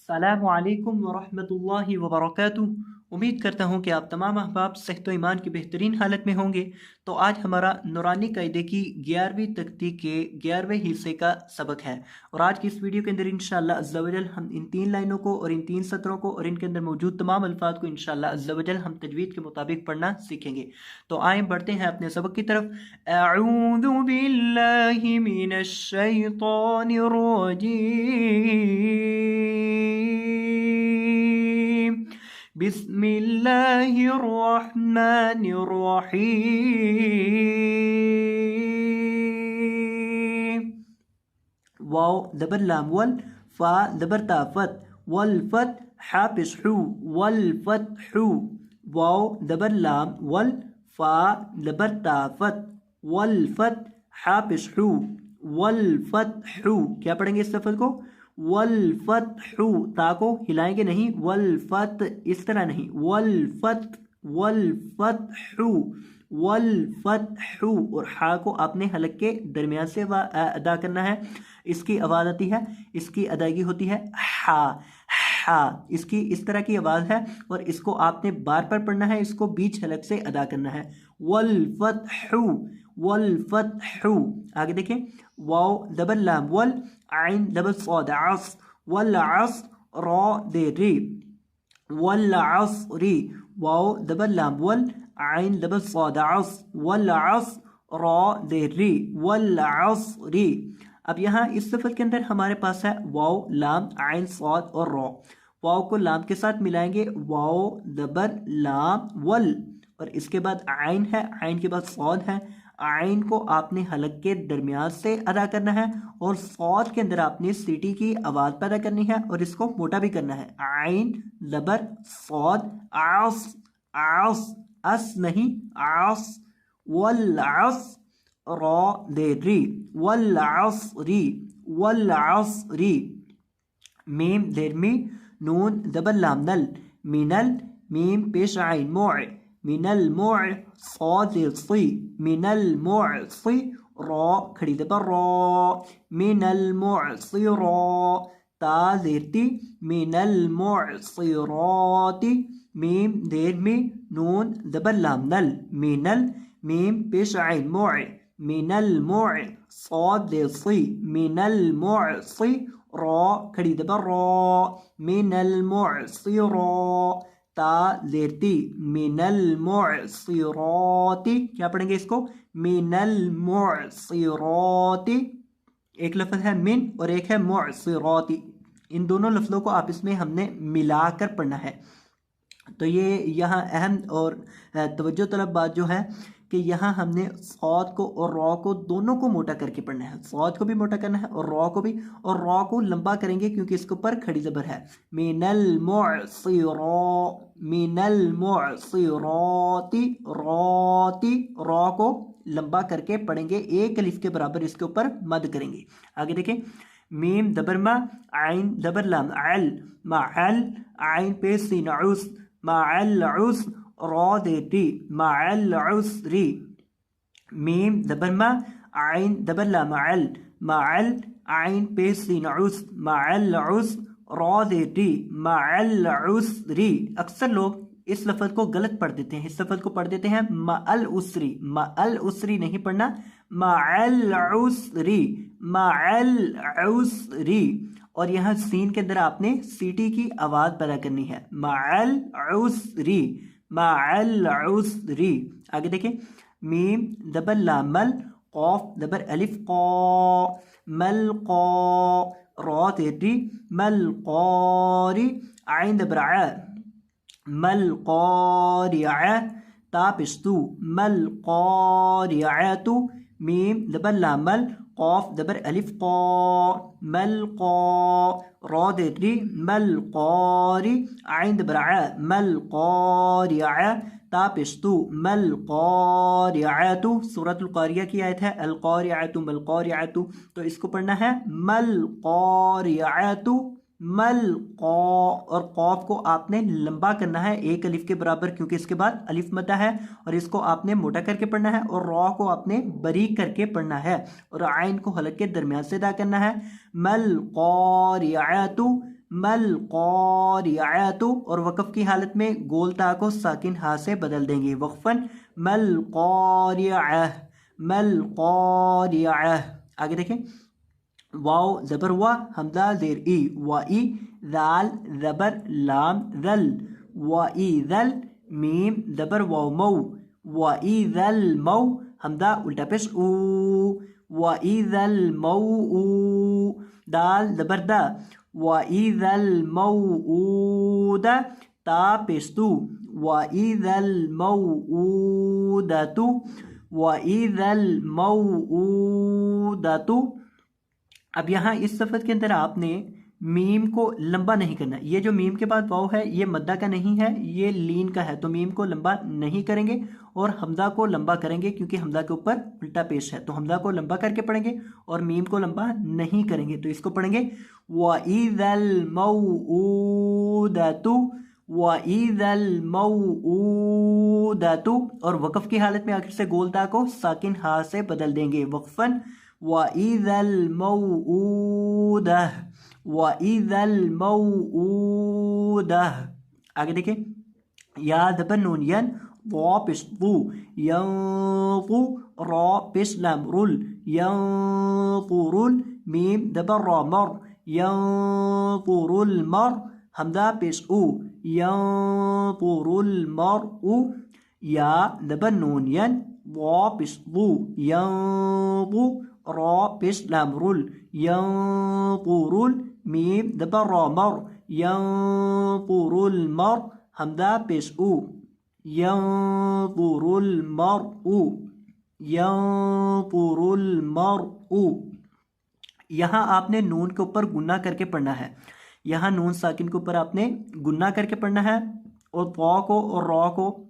अस्सलामु अलैकुम वरहमतुल्लाहि वबरकातुहू। उम्मीद करता हूँ कि आप तमाम अहबाब सेहत व ईमान की बेहतरीन हालत में होंगे। तो आज हमारा नूरानी कायदे की 11वीं तख्ती के 11वें हिस्से का सबक है। और आज की इस वीडियो के अंदर इंशाअल्लाह अज़्ज़ा वजल हम इन 3 लाइनों को और इन 3 सत्रों को और इनके अंदर मौजूद तमाम अल्फाज को इंशाअल्लाह अज़्ज़ा वजल हम तजवीद के मुताबिक पढ़ना सीखेंगे। तो आए बढ़ते हैं अपने सबक की तरफ। अऊज़ु बिल्लाहि मिनश शैतानिर रजीम। बिस्मिल्लाहिर्रहमानिर्रहीम। वाव दबर लाम वल, फा दबर ताफत, वल फत हापिस हु, वल फत हु। वाव दबर लाम वल, फा दबर ताफत, वल फत हापिस हु, वल फत हु। क्या पढ़ेंगे इस लफ्ज़ को? वल फत हु। ता को हिलाएंगे नहीं, वल फत इस तरह नहीं, वल फत, वल फत हु, वल फत हु। और हा को आपने हलक के दरमियान से अदा करना है। इसकी आवाज़ आती है, इसकी अदायगी होती है हा हा। इसकी इस तरह की आवाज़ है और इसको आपने बार बार पढ़ना है, इसको बीच हलक से अदा करना है। वल फतहु, वल फतहु। आगे देखें, वाव दबर लाम वल, आइन दबर सौद अस, वल अस रा दे री, वल असरी। वाव दबर लाम वल, आइन दबर सौद अस, वल अस रा दे री, वल असरी। अब यहाँ इस लफ्ज़ के अंदर हमारे पास है वाव लाम आइन सौद और रॉ। वाव को लाम के साथ मिलाएंगे, वाव दबर लाम वल, और इसके बाद आइन है, आइन के बाद सौद है। आइन को आपने हलक के दरमियान से अदा करना है और सौद के अंदर आपने सीटी की आवाज़ पैदा करनी है और इसको मोटा भी करना है। आइन दबर सौद आस, आस अस नहीं आस, वल अस रा दे री, वल असरी, वल असरी। मीम देर में, नून दबर लाम नल, मिनल, मीम पेश आइन मोअ, मिनल मोअ, सौद सी, मिनल मोअ सी, रा खड़ी दबर रा, मिनल मोअ सी रा। ता देरती, मिनल मोअ सी राती। मीम देर में, नून दबर लाम नल, मिनल, मीम पेश आइन मोअ, मिनल मोअ, सौद सी, मिनल मोअ सी, रा खड़ी दबर रा, मिनल मोअ सी रा। ता देरती, मिनल मोअ सी राती। क्या पढ़ेंगे इसको? मिनल मोअ सी राती। एक लफ्ज़ है मिन और एक है मोअ सी राती। इन दोनों लफ्ज़ों को आप इसमें हमने मिलाकर पढ़ना है। तो ये यहाँ अहम और तवज्जो तलब बात जो है कि यहाँ हमने सौद को और रॉ को दोनों को मोटा करके पढ़ना है। सौद को भी मोटा करना है और रॉ को भी, और रॉ को लंबा करेंगे क्योंकि इसके ऊपर खड़ी ज़बर है। मिनल मुअसिरा, मिनल मुअसिराती, रॉती। रॉ को लंबा करके पढ़ेंगे, एक अलिफ के बराबर इसके ऊपर मद करेंगे। आगे देखें, मीम दबर मा, आइन दबर लाम अल, माअल, आइन पे सीन उस, माअल उस, रा देती, माअल उसरी। मीम दबर मा, आइन दबर लाम अल, माअल, आइन पे सीन उस, माअल उस, रा देती, माअल उसरी। अक्सर लोग इस लफ्ज़ को गलत पढ़ देते हैं, इस लफ्ज़ को पढ़ देते हैं माअल उसरी। माअल उसरी नहीं पढ़ना, माअल उसरी, माअल उसरी। और यहाँ सीन के अंदर आपने सीटी की आवाज़ पैदा करनी है, माअल उसरी, माअल उसरी। आगे देखें, मीम दबर लाम मल, कौफ दबर अलिफ कौ, मल कौ, रा तेरी, मल कौरी, आइन दबर आ, मल क़ारिअ, ता पिस्तु, मल क़ारिअतु। मीम दबर लाम मल, क़ाफ दबर अलिफ क़ा, मल क़ा, रा देरी, मल क़ारि, आइन दबर आ, मल क़ारिअ, ता पिस्तु, मल क़ारिअतु। सूरतुल क़ारिया की आयत है, अल क़ारिअतु मल क़ारिअतु। तो इसको पढ़ना है मल क़ारिअतु, मल कौ, और कौफ को आपने लंबा करना है एक अलिफ के बराबर क्योंकि इसके बाद अलिफ मद्दा है, और इसको आपने मोटा करके पढ़ना है, और रॉ को आपने बरीक करके पढ़ना है, और आइन को हलक के दरमियान से अदा करना है। मल क़ारिअतु, मल क़ारिअतु, और वक़फ़ की हालत में गोल ता को साकिन हा से बदल देंगे वक़फ़न मल क़ारिअह, मल क़ारिअह। आगे देखें, वाव ज़बर वा, हमज़ा ज़ेर ई, वा ई, ज़ाल ज़बर लाम ज़ल, वा ई ज़ल, मीम ज़बर वाव मऊ, वा ई ज़ल मऊ, हमज़ा उल्टा पेश ऊ, वा ई ज़ल मऊ ऊ, दाल ज़बर दा, वा ई ज़ल मऊ ऊ दा, ता पेश तू, वा ई ज़ल मऊ ऊ दा तू, वा ई ज़ल मऊ ऊ दा तू। अब यहाँ इस लफ्ज़ के अंदर आपने मीम को लंबा नहीं करना। ये जो मीम के बाद वाव है ये मद्दा का नहीं है, ये लीन का है, तो मीम को लंबा नहीं करेंगे और हमज़ा को लंबा करेंगे क्योंकि हमज़ा के ऊपर उल्टा पेश है, तो हमज़ा को लंबा करके पढ़ेंगे और मीम को लंबा नहीं करेंगे। तो इसको पढ़ेंगे वइज़ल मौऊदतु, वइज़ल मौऊदतु, और वक़फ़ की हालत में आखिर से गोल ता को साकिन हा से बदल देंगे वक़फ़न वइज़ल मौऊदह, वइज़ल मौऊदह। आगे देखिए, या ज़बर नून यन, वा पेश तू, यंतु, रा पेश लाम रुल, यंतुरुल, मीम ज़बर रा मर, यंतुरुल मर, हमज़ा पेश ऊ, यंतुरुल मर ऊ। या ज़बर नून यन, वा पेश तू, यंतु, रा पेश लाम रुल, यंतुरुल, मीम ज़बर रा मर, यंतुरुल मर, हमज़ा पेश ऊ, यंतुरुल मरउ, यंतुरुल मरउ। यहाँ आपने नून के ऊपर गुन्ना करके पढ़ना है, यहाँ नून साकिन के ऊपर आपने गुन्ना करके पढ़ना है और वा को और रा को,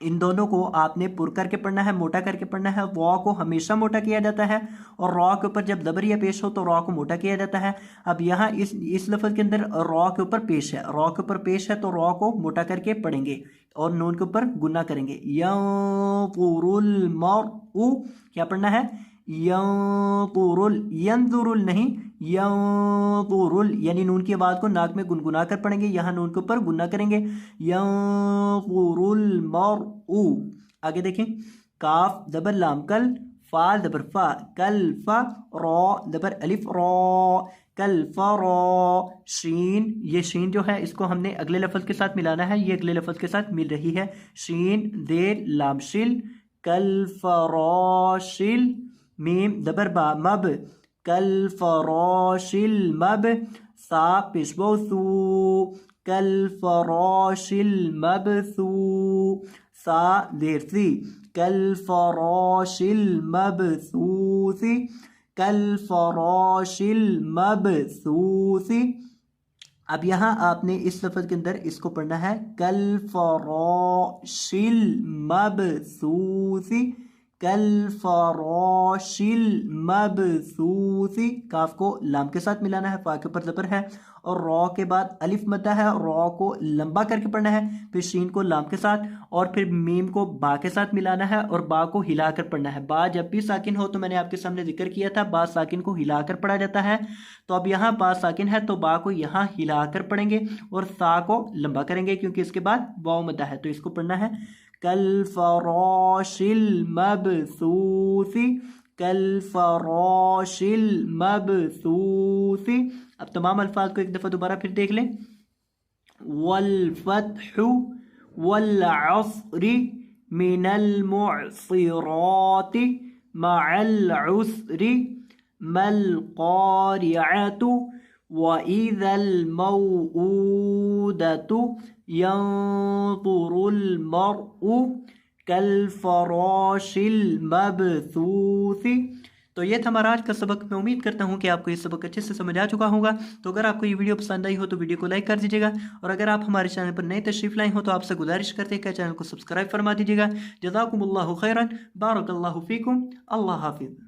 इन दोनों को आपने पुर करके पढ़ना है, मोटा करके पढ़ना है। वा को हमेशा मोटा किया जाता है और रा के ऊपर जब ज़बरिया पेश हो तो रा को मोटा किया जाता है। अब यहाँ इस लफ्ज़ के अंदर रा के ऊपर पेश है, रा के ऊपर पेश है तो रा को मोटा करके पढ़ेंगे और नून के ऊपर गुन्ना करेंगे। यंतुरुल मरउ, क्या पढ़ना है, यंतुरुल, यंजुरुल नहीं, यंतुरुल, यानी नून की आवाज़ को नाक में गुनगुना कर पढ़ेंगे, यहाँ नून के ऊपर गुन्ना करेंगे, यंतुरुल मरउ। आगे देखें, काफ ज़बर लाम कल, फा ज़बर फा, कल फा, रा ज़बर अलिफ रा, कल फा रा, शीन, ये शीन जो है इसको हमने अगले लफ्ज़ के साथ मिलाना है, ये अगले लफ्ज़ के साथ मिल रही है, शीन देर लाम शिल, कल फराशिल, मीम ज़बर बा मब, कल फराशिल मब, सा पेशबो सू, कल फराशिल मबसू, सा देर सी, कल फराशिल मबसूसी, कल फराशिल मबसूसी। अब यहाँ आपने इस लफ्ज़ के अंदर इसको पढ़ना है, कल फराशिल मबसूसी, कल फराशिल मबसूसी। काफ को लाम के साथ मिलाना है, फा के ऊपर ज़बर है और रा के बाद अलिफ मद्दा है, रा को लंबा करके पढ़ना है, फिर शीन को लाम के साथ और फिर मीम को बा के साथ मिलाना है और बा को हिलाकर पढ़ना है। बा जब भी साकिन हो तो मैंने आपके सामने जिक्र किया था, बा साकिन को हिलाकर पढ़ा जाता है, तो अब यहाँ बा साकिन है तो बा को यहाँ हिलाकर पढ़ेंगे और सा को लंबा करेंगे क्योंकि इसके बाद वाव मद्दा है, तो इसको पढ़ना है कल फराशिल मबसूसी, कल फराशिल मबसूसी। अब तमाम अल्फाज को एक दफ़ा दोबारा फिर देख लें, वल फत्हु वल अस्रि मिनल मुअस्सिराति मअल उस्रि मल क़ारिअतु वइज़ल मौऊदतु यंतुरुल मरउ कल फराशिल मबसूसी। तो ये था हमारा आज का सबक। मैं उम्मीद करता हूँ कि आपको ये सबक अच्छे से समझ आ चुका होगा। तो अगर आपको ये वीडियो पसंद आई हो तो वीडियो को लाइक कर दीजिएगा और अगर आप हमारे चैनल पर नई तशरीफ़ लाए हो तो आपसे गुजारिश करते हैं कि चैनल को सब्सक्राइब फरमा दीजिएगा। जज़ाकुमुल्लाहु खैरन, बारकल्लाहु फ़ीकुम, अल्लाह हाफ़िज़।